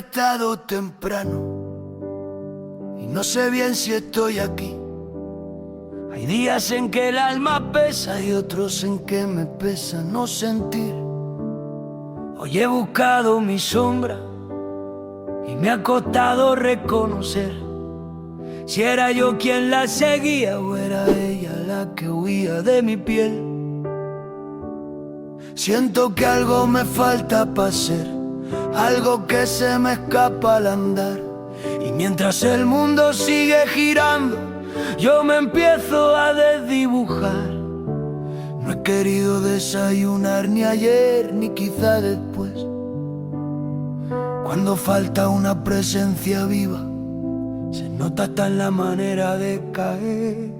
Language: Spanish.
despertado temprano y no sé bien si estoy aquí. Hay días en que el alma pesa y otros en que me pesa no sentir. Hoy he buscado mi sombra y me ha costado reconocer si era yo quien la seguía o era ella la que huía de mi piel. Siento que algo me falta para ser, algo que se me escapa al andar. Y mientras el mundo sigue girando, yo me empiezo a desdibujar. No he querido desayunar ni ayer ni quizá después. Cuando falta una presencia viva, se nota hasta en la manera de caer.